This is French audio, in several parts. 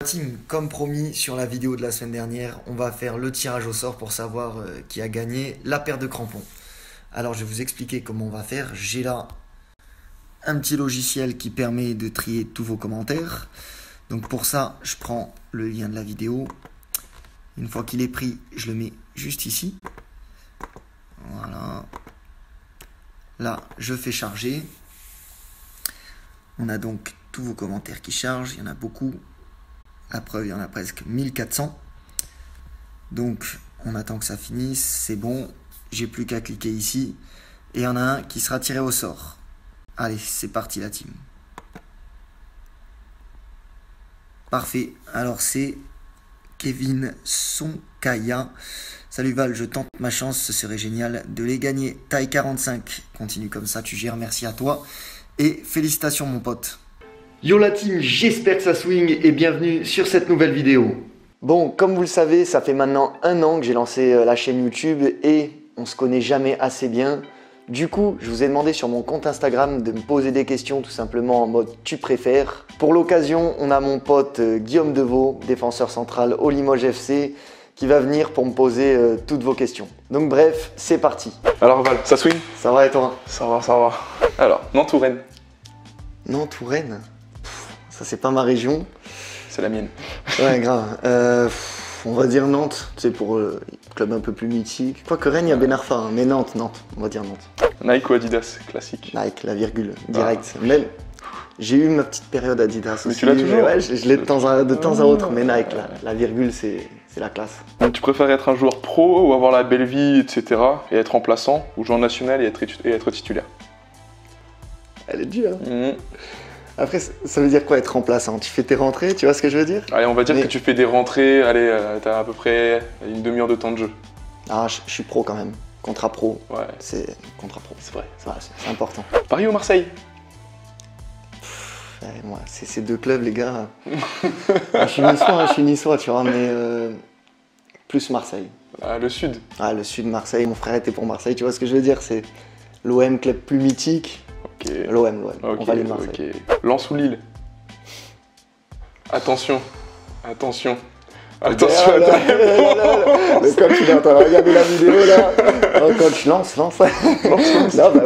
Team, comme promis sur la vidéo de la semaine dernière, on va faire le tirage au sort pour savoir qui a gagné la paire de crampons. Alors je vais vous expliquer comment on va faire. J'ai là un petit logiciel qui permet de trier tous vos commentaires. Donc pour ça, je prends le lien de la vidéo. Une fois qu'il est pris, je le mets juste ici. Voilà. Là, je fais charger. On a donc tous vos commentaires qui chargent. Il y en a beaucoup. La preuve, il y en a presque 1400. Donc, on attend que ça finisse. C'est bon. J'ai plus qu'à cliquer ici. Et il y en a un qui sera tiré au sort. Allez, c'est parti la team. Parfait. Alors, c'est Kevin Sonkaya. Salut Val, je tente ma chance. Ce serait génial de les gagner. Taille 45. Continue comme ça, tu gères. Merci à toi. Et félicitations, mon pote. Yo la team, j'espère que ça swing et bienvenue sur cette nouvelle vidéo. Bon, comme vous le savez, ça fait maintenant 1 an que j'ai lancé la chaîne YouTube et on se connaît jamais assez bien. Du coup, je vous ai demandé sur mon compte Instagram de me poser des questions tout simplement en mode tu préfères. Pour l'occasion, on a mon pote Guillaume Deveau, défenseur central au Limoges FC, qui va venir pour me poser toutes vos questions. Donc bref, c'est parti. Alors Val, ça swing? Ça va et toi? Ça va, ça va. Alors, Nantes ou Rennes? Nantes ou Rennes? Ça c'est pas ma région. C'est la mienne. Ouais, grave. On va dire Nantes, c'est pour le club un peu plus mythique. Quoique Rennes, il y a Ben Arfa, hein, mais Nantes, on va dire Nantes. Nike ou Adidas, classique? Nike, la virgule, direct. Mais j'ai eu ma petite période Adidas Mais aussi. tu l'as toujours? Ouais, je l'ai de temps à autre, mais Nike, la virgule, c'est la classe. Donc, tu préfères être un joueur pro ou avoir la belle vie, etc. et être remplaçant, ou joueur national et être titulaire? Elle est dure. Après, ça veut dire quoi être remplaçant? Tu fais tes rentrées, tu vois ce que je veux dire? Allez, on va dire que tu fais des rentrées, allez, t'as à peu près une demi-heure de temps de jeu. Ah, je suis pro quand même. Contrat pro. Ouais. C'est contrat pro. C'est vrai. Ouais, c'est important. Paris ou Marseille? Ouais, moi, c'est ces deux clubs, les gars. Je suis niçois, tu vois, mais plus Marseille. Ah, le sud. Ah, le sud de Marseille, mon frère était pour Marseille, tu vois ce que je veux dire? C'est l'OM, club plus mythique. Ok. L'OM, Ok, on valide Marseille. ok. Lens ou Lille? Attention. Attention. Attention à ta réponse. Le coach, il est en train de regarder la vidéo là. Oh, coach, lance. Non, bah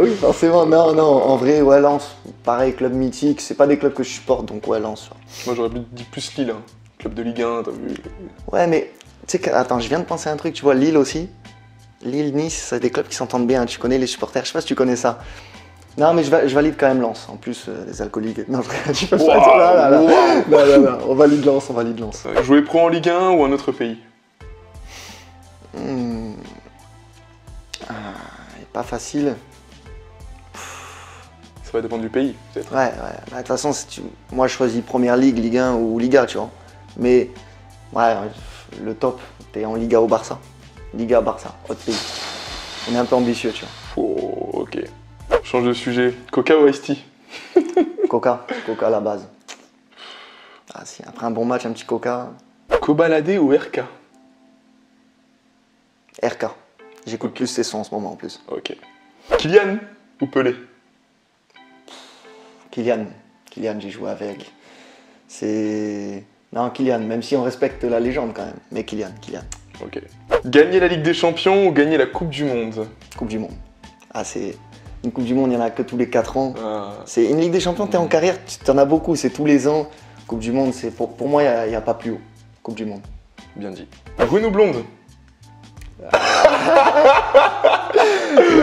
oui, forcément, non, en vrai, ouais, Lens. Pareil, club mythique, c'est pas des clubs que je supporte, donc ouais, Lens. Moi, j'aurais dit plus Lille, hein. Club de Ligue 1, t'as vu? Ouais, mais, tu sais, attends, je viens de penser à un truc, tu vois, Lille aussi. Lille, Nice, c'est des clubs qui s'entendent bien, tu connais les supporters, je sais pas si tu connais ça. Non, mais je valide quand même Lens. En plus, les alcooliques. Non, je peux pas dire là. Non, on valide Lens. Jouer pro en Ligue 1 ou un autre pays? Pas facile. Ça va dépendre du pays, peut-être. Ouais. Bah, de toute façon, moi, je choisis Première Ligue, Ligue 1 ou Liga, tu vois. Mais, ouais, le top, t'es en Liga au Barça. Liga, Barça, autre pays. On est un peu ambitieux, tu vois. Oh, ok. Change de sujet. Coca ou Ice Tea? Coca à la base. Ah si, après un bon match, un petit Coca. Kobalade ou RK? RK. J'écoute plus ces sons en ce moment en plus. Ok. Kylian ou Pelé? Kylian, j'ai joué avec. C'est... Non, Kylian, même si on respecte la légende quand même. Mais Kylian. Ok. Gagner la Ligue des Champions ou gagner la Coupe du Monde? Coupe du Monde. Ah, c'est... Une Coupe du Monde, il n'y en a que tous les 4 ans. Ah. C'est une Ligue des Champions, t'es en carrière, tu en as beaucoup, c'est tous les ans. Coupe du Monde, c'est pour moi, il n'y a pas plus haut. Coupe du Monde. Bien dit. Brune ou blonde? Là,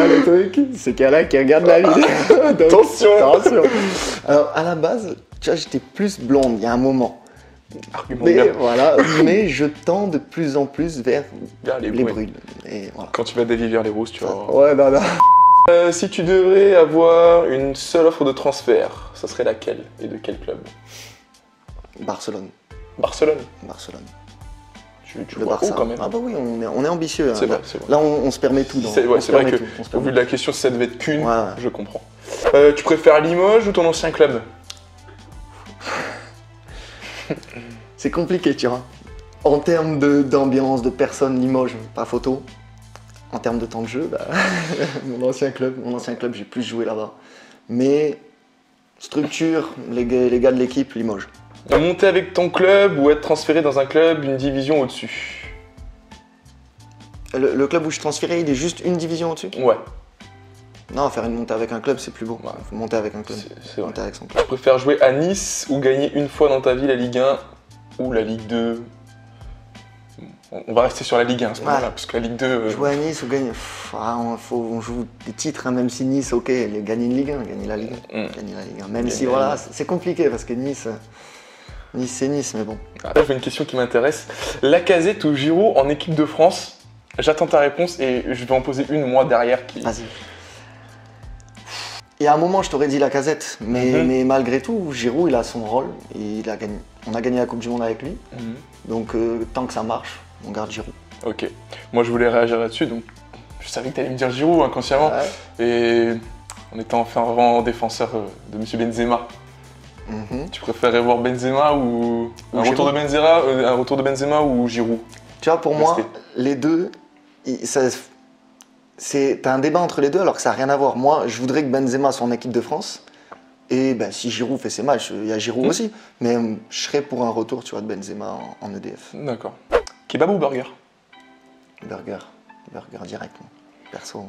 le truc, c'est qu'il y en a qui regardent la vidéo. Donc, attention. Alors, à la base, tu vois, j'étais plus blonde il y a un moment. Argument Mais bien. voilà, mais je tends de plus en plus vers les brunes. brunes. Et voilà. Quand tu vas dévier vers les roses, tu vois. Ouais, non. Si tu devrais avoir une seule offre de transfert, ça serait laquelle et de quel club? Barcelone. Barcelone. Tu Le vois Barça. haut quand même. Ah bah oui, on est ambitieux. C'est Hein. vrai. Là, on se permet tout. C'est vrai que, au vu de la question, si ça devait être qu'une, ouais. Je comprends. Tu préfères Limoges ou ton ancien club? C'est compliqué, tu vois. En termes d'ambiance, de personnes, Limoges, pas photo. En termes de temps de jeu, bah, mon ancien club, j'ai plus joué là-bas. Mais structure, les gars de l'équipe, Limoges. Monter avec ton club ou être transféré dans un club une division au-dessus? Le club où je suis transféré, il est juste une division au-dessus? Ouais. Non, faire une montée avec un club, c'est plus beau. Ouais. Faut monter avec un club. C'est vrai. Monter avec son club. Tu préfères jouer à Nice ou gagner une fois dans ta vie la Ligue 1 ou la Ligue 2? On va rester sur la Ligue 1 à ce moment-là, parce que la Ligue 2... Jouer à Nice ou gagner... on joue des titres, hein, même si Nice, ok, gagner une Ligue 1, gagner la Ligue 1. Gagner la Ligue 1. Même si, voilà, c'est compliqué, parce que Nice, c'est Nice, mais bon. Là, j'ai une question qui m'intéresse. Lacazette ou Giroud en équipe de France? J'attends ta réponse et je vais en poser une, moi, derrière. Vas-y. Et à un moment, je t'aurais dit Lacazette, mais malgré tout, Giroud, il a son rôle. Il a gagné. On a gagné la Coupe du Monde avec lui. Donc, tant que ça marche, on garde Giroud. Ok. Moi, je voulais réagir là-dessus, donc je savais que tu allais me dire Giroud inconsciemment. Ouais. Et en étant fervent défenseur de M. Benzema, tu préférerais voir Benzema ou un retour de Benzema ou Giroud? Tu vois, pour moi, les deux, t'as un débat entre les deux alors que ça n'a rien à voir. Moi, je voudrais que Benzema soit en équipe de France. Et ben, si Giroud fait ses matchs, il y a Giroud aussi. Mais je serais pour un retour, tu vois, de Benzema en EDF. D'accord. Kebab ou burger? Burger. Burger direct. Perso.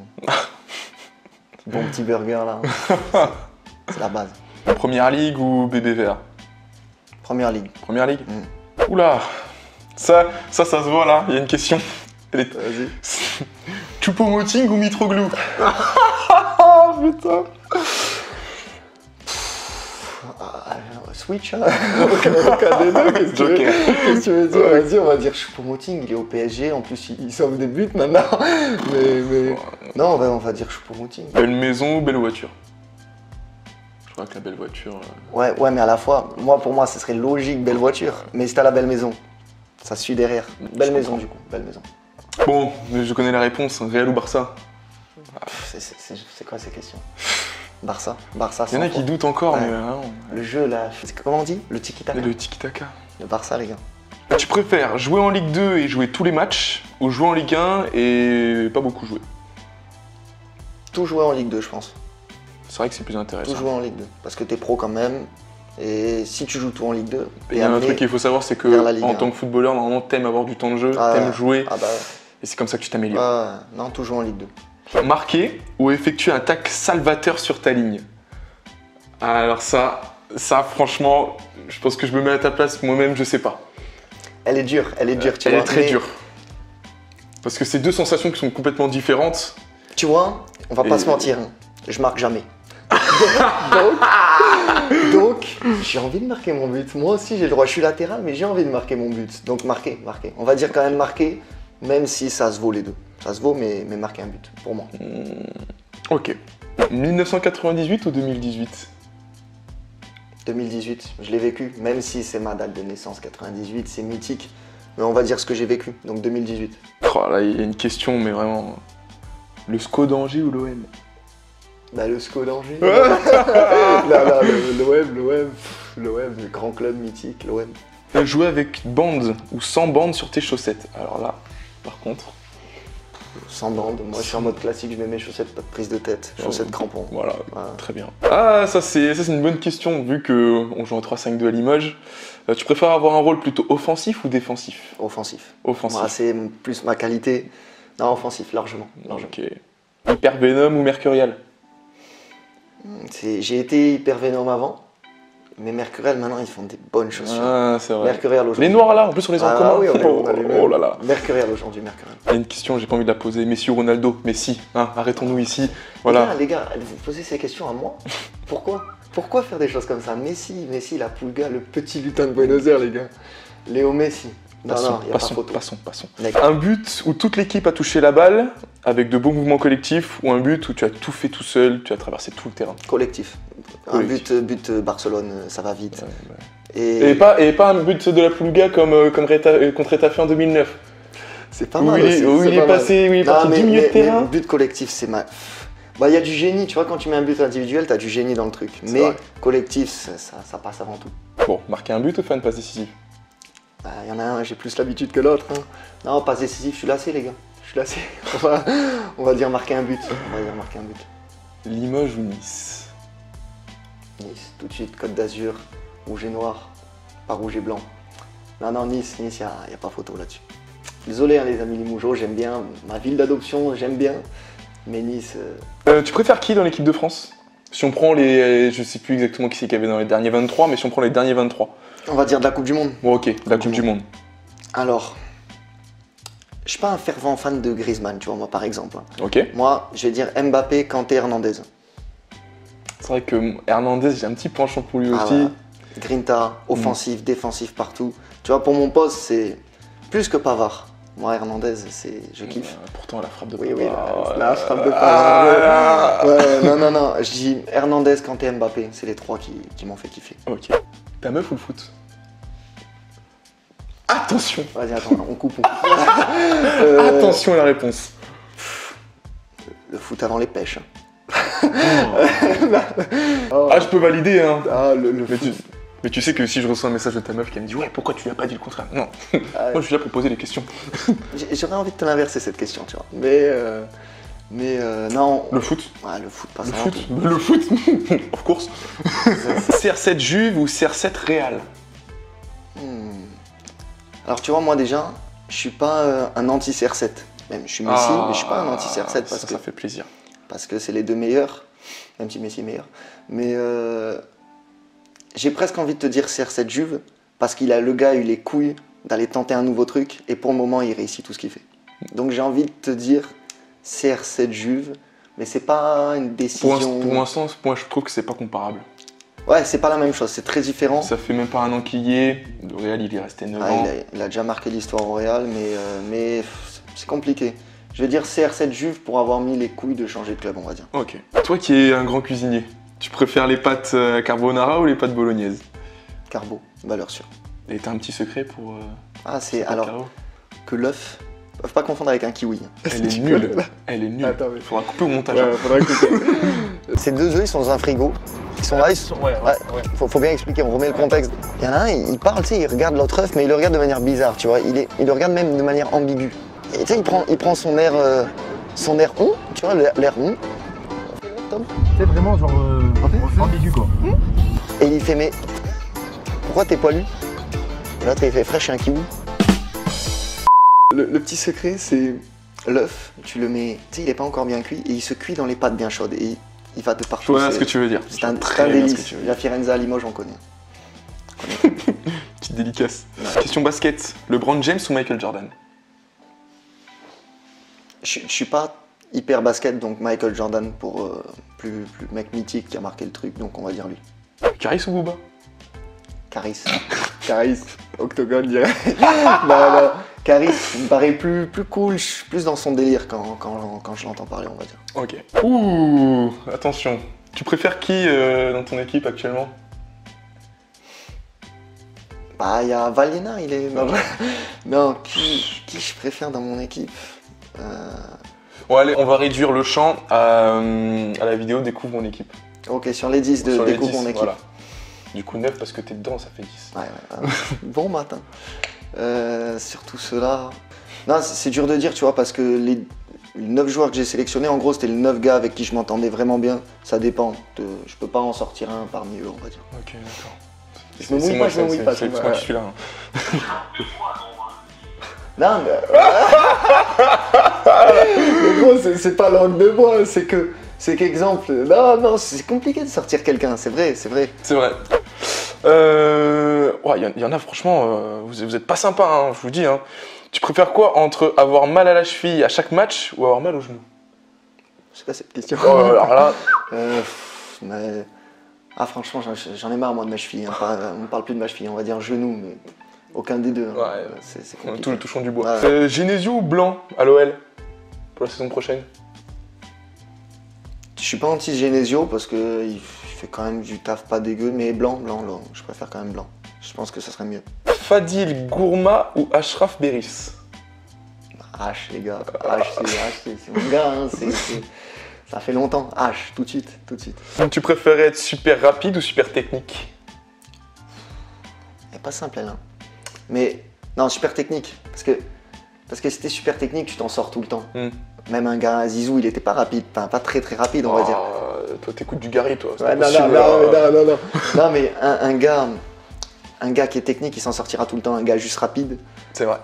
Bon petit burger là. C'est la base. Première Ligue ou BBVA? Première Ligue. Première Ligue. Oula, ça se voit là, il y a une question. Vas-y. Choupo-Moting ou Mitroglou? Putain. Switch, hein. Aucun des deux, qu'est-ce que tu veux dire? Vas-y, on va dire Choupo-Moting, il est au PSG, en plus il sauve des buts maintenant. mais... Non, on va dire Choupo-Moting. Belle maison ou belle voiture? Je crois que la belle voiture... Ouais, mais à la fois, pour moi, ce serait logique, belle voiture. Mais si t'as la belle maison, ça suit derrière. Belle maison, du coup, belle maison. Bon, je connais la réponse, Real ou Barça? C'est quoi ces questions? Barça. Il y en a qui doutent encore, ouais. Mais vraiment... Le jeu, là, comment on dit? Le tiki-taka. Le tiki-taka. Le Barça, les gars. Tu préfères jouer en Ligue 2 et jouer tous les matchs, ou jouer en Ligue 1 et pas beaucoup jouer? Tout jouer en Ligue 2, je pense. C'est vrai que c'est plus intéressant. Tout jouer en Ligue 2, parce que t'es pro quand même, et si tu joues tout en Ligue 2... Il y a un truc qu'il faut savoir, c'est que en tant que footballeur, normalement, t'aimes avoir du temps de jeu, t'aimes jouer, et c'est comme ça que tu t'améliores. Non, tout jouer en Ligue 2. Marquer ou effectuer un tacle salvateur sur ta ligne? Alors ça, franchement, je pense que je me mets à ta place, moi-même, je sais pas. Elle est dure, tu vois. Elle est très dure. Parce que c'est deux sensations qui sont complètement différentes. Tu vois, on va pas se mentir, hein. Je marque jamais. donc j'ai envie de marquer mon but. Moi aussi, j'ai le droit, je suis latéral, mais j'ai envie de marquer mon but. Donc marquer. On va dire quand même marquer, même si ça se vaut les deux. Ça se vaut, mais marquer un but, pour moi. Ok. 1998 ou 2018? 2018, je l'ai vécu, même si c'est ma date de naissance, 98, c'est mythique. Mais on va dire ce que j'ai vécu, donc 2018. Oh, là, il y a une question, mais vraiment... Le SCO d'Angers ou l'OM? Bah, le SCO d'Angers. l'OM, le grand club mythique, l'OM. Jouer avec bande ou sans bande sur tes chaussettes? Alors là, par contre... Sans bande, moi je suis en mode classique, je mets mes chaussettes, pas de prise de tête, chaussettes crampons. Voilà, très bien. Ah, ça c'est une bonne question, vu qu'on joue en 3-5-2 à Limoges. Tu préfères avoir un rôle plutôt offensif ou défensif? Offensif. Offensif. Moi, c'est plus ma qualité. Non, offensif, largement. Ok. Hyper Venom ou Mercurial? J'ai été Hyper Venom avant. Mais Mercurial, maintenant, ils font des bonnes chaussures. Ah, c'est vrai. Mercurial aujourd'hui. Les noirs là, en plus on les a en commun. Oui, on a les mêmes. Oh là là. Mercurial aujourd'hui, Mercurial. Il y a une question, j'ai pas envie de la poser. Messi ou Ronaldo? Messi, hein, arrêtons-nous ici. Voilà. Les gars, vous posez ces questions à moi? Pourquoi faire des choses comme ça? Messi, la Pulga, le petit lutin de Buenos Aires, les gars. Léo Messi. Passons. Un but où toute l'équipe a touché la balle, avec de beaux mouvements collectifs, ou un but où tu as tout fait tout seul, tu as traversé tout le terrain? Collectif. Un but Barcelone, ça va vite. Et pas un but de la Pulga comme contre Retafe en 2009. C'est pas mal aussi. Où il est passé 10 minutes de terrain. Mais but collectif, c'est mal. Bah, il y a du génie, tu vois, quand tu mets un but individuel, t'as du génie dans le truc. Mais vrai. Collectif, ça passe avant tout. Bon, marquer un but ou faire une passe décisive? Bah, y en a un, j'ai plus l'habitude que l'autre. Hein. Non, passe décisive, je suis lassé, les gars. Je suis lassé. On va dire marquer un but. Limoges ou Nice? Nice, tout de suite, Côte d'Azur, rouge et noir. pas rouge et blanc. Non, Nice, il n'y a pas photo là-dessus. Désolé, hein, les amis Limougeaux, j'aime bien. Ma ville d'adoption, j'aime bien. Mais Nice... Tu préfères qui dans l'équipe de France? Si on prend les... Je sais plus exactement qui c'est qu'il y avait dans les derniers 23, mais si on prend les derniers 23. On va dire de la Coupe du Monde. Bon, ok, de la Coupe du Monde. Alors, je suis pas un fervent fan de Griezmann, tu vois, moi, par exemple. Ok. Moi, je vais dire Mbappé, Kanté, Hernandez. C'est vrai que Hernandez, j'ai un petit penchant pour lui aussi. Voilà. Grinta, offensif, défensif, partout. Tu vois, pour mon poste, c'est plus que Pavard. Moi, Hernandez, je kiffe. Pourtant, la frappe de Oui, Pavard. oui, la frappe de Pavard. Ouais, non, je dis Hernandez, Kanté, Mbappé. C'est les trois qui m'ont fait kiffer. Ok. Ta meuf ou le foot? Attention. Vas-y, attends, on coupe. Attention à la réponse. Le foot avant les pêches. Ah, je peux valider, hein. Ah, le foot. Mais tu sais que si je reçois un message de ta meuf qui me dit « Ouais, pourquoi tu lui as pas dit le contraire ?» Non, moi je suis là pour poser les questions. J'aurais envie de te l'inverser cette question, tu vois. Mais non. Le foot? Ouais, le foot, pas ça. Le foot of course. CR7 Juve ou CR7 Real? Alors tu vois, moi déjà, je suis pas un anti-CR7. Même, je suis Messi, mais je suis pas un anti-CR7 parce que... Ça fait plaisir. Parce que c'est les deux meilleurs, même si Messi est meilleur. Mais j'ai presque envie de te dire CR7 Juve, parce le gars a eu les couilles d'aller tenter un nouveau truc, et pour le moment, il réussit tout ce qu'il fait. Donc j'ai envie de te dire CR7 Juve, mais c'est pas une décision... Pour l'instant, moi je trouve que c'est pas comparable. Ouais, c'est pas la même chose, c'est très différent. Ça fait même pas un an qu'il y est, le Real il est resté 9 ans. Il a déjà marqué l'histoire au Real, mais c'est compliqué. Je vais dire CR7 Juve pour avoir mis les couilles de changer de club, on va dire. Ok. Toi qui es un grand cuisinier, tu préfères les pâtes carbonara ou les pâtes bolognaises? Carbo, valeur sûre. Et t'as un petit secret pour... c'est alors que l'œuf, faut pas confondre avec un kiwi. Elle est nulle. Elle est nulle. Attends, mais... Faudra couper au montage. Ouais, faudra couper. Ces deux œufs, ils sont dans un frigo. Ils sont là, Faut bien expliquer, on remet le contexte. Il y en a un, il parle, tu sais, il regarde l'autre œuf, mais il le regarde de manière bizarre, tu vois. Il le regarde même de manière ambiguë. Et tu sais, il prend son air rond, tu vois, l'air rond. C'est vraiment genre ambigu quoi. Et il fait, mais pourquoi t'es poilu? Et l'autre il fait, frère, je suis un kiwi. Le petit secret, c'est l'œuf, tu le mets, tu sais, il est pas encore bien cuit, et il se cuit dans les pâtes bien chaudes. Et il va de partout. Je vois ce que tu veux dire. C'est un délice. La Firenze à Limoges, on connaît. Petite délicace. Ouais. Question basket. LeBron James ou Michael Jordan? Je suis pas hyper basket, donc Michael Jordan pour plus mec mythique qui a marqué le truc, donc on va dire lui. Caris ou Booba? Caris. Caris. Octogone, dirait. non. Caris me paraît plus cool, je suis plus dans son délire quand je l'entends parler, on va dire. Ok. Ouh, attention. Tu préfères qui dans ton équipe actuellement? Bah, il y a Valina, il est... Non, qui je préfère dans mon équipe? Bon allez, on va réduire le champ à la vidéo Découvre mon équipe. Ok, sur les 10 de Découvre mon équipe. Voilà. Du coup 9 parce que t'es dedans, ça fait 10. Ouais. Bon matin. Surtout ceux-là... Non, c'est dur de dire, tu vois, parce que les 9 joueurs que j'ai sélectionnés, en gros, c'était les 9 gars avec qui je m'entendais vraiment bien. Ça dépend. Je peux pas en sortir un parmi eux, on va dire. Ok, d'accord. Je me mouille pas. C'est moi qui suis là. Hein. Non, mais gros, c'est pas langue de bois, c'est qu'exemple. Non, c'est compliqué de sortir quelqu'un, c'est vrai. C'est vrai. Ouais, y en a franchement, vous êtes pas sympa, hein, je vous dis. Hein. Tu préfères quoi entre avoir mal à la cheville à chaque match ou avoir mal au genou? Je sais pas cette question. Oh, alors là... franchement, j'en ai marre moi de ma cheville. Hein. On parle plus de ma cheville, on va dire genou, mais aucun des deux. Hein. Ouais, c'est compliqué. Tout le touchant du bois. Ouais. Genesio ou Blanc à l'OL pour la saison prochaine? Je suis pas anti-Genesio parce qu'il fait quand même du taf pas dégueu, mais blanc, je préfère quand même blanc. Je pense que ça serait mieux. Fadil Gourma ou Ashraf Beris? H, les gars. C'est mon gars. Hein. Ça fait longtemps. H, tout de suite. Tu préférais être super rapide ou super technique? Elle est pas simple, elle. Hein. Mais non, super technique. Parce que si t'es super technique, tu t'en sors tout le temps. Même un gars, Zizou, il était pas rapide. Enfin, pas très rapide, on va dire. Toi, t'écoutes du Gary, toi. Ouais, non. Non, mais un gars... un gars qui est technique, il s'en sortira tout le temps. Un gars juste rapide. C'est vrai.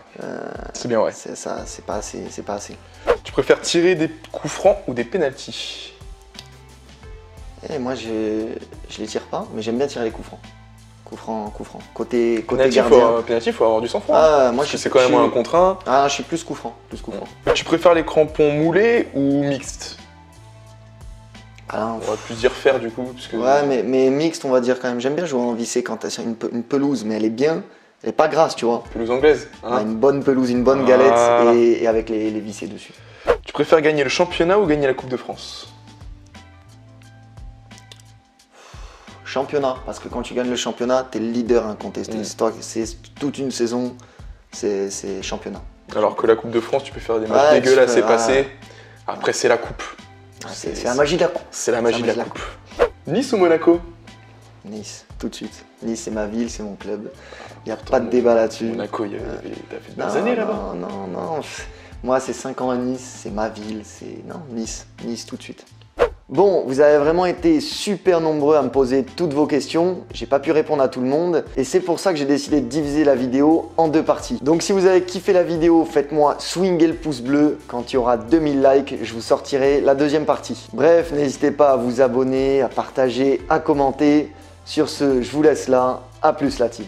C'est bien vrai. Ça, c'est pas assez. C'est pas assez. Tu préfères tirer des coups francs ou des pénaltys? Et moi, je les tire pas, mais j'aime bien tirer les coups francs. Coup franc. Côté Pénalty, gardien. Pénalty, faut avoir du sang-froid. Moi, c'est quand même un contre 1. Ah, je suis plus coup franc. Tu préfères les crampons moulés ou mixtes? On va plus dire fer du coup. Parce que... Ouais, mais mixte, on va dire quand même. J'aime bien jouer en vissé quand c'est une pelouse, mais elle est bien. Elle est pas grasse, tu vois. Pelouse anglaise. Hein, une bonne pelouse, une bonne galette et avec les vissés dessus. Tu préfères gagner le championnat ou gagner la Coupe de France? Championnat, parce que quand tu gagnes le championnat, t'es le leader incontesté. C'est toute une saison, c'est championnat. Alors que la Coupe de France, tu peux faire des matchs dégueulasses et passer. Après, c'est la coupe. C'est la magie de la coupe. C'est la magie de la coupe. Nice ou Monaco? Nice, tout de suite. Nice, c'est ma ville, c'est mon club. Il n'y a pas de débat là-dessus. Monaco, t'as fait de belles années là-bas. Non. Moi, c'est 5 ans à Nice, c'est ma ville. Non, Nice tout de suite. Bon, vous avez vraiment été super nombreux à me poser toutes vos questions. J'ai pas pu répondre à tout le monde et c'est pour ça que j'ai décidé de diviser la vidéo en 2 parties. Donc si vous avez kiffé la vidéo, faites-moi swinger le pouce bleu. Quand il y aura 2000 likes, je vous sortirai la 2e partie. Bref, n'hésitez pas à vous abonner, à partager, à commenter. Sur ce, je vous laisse là. À plus la team.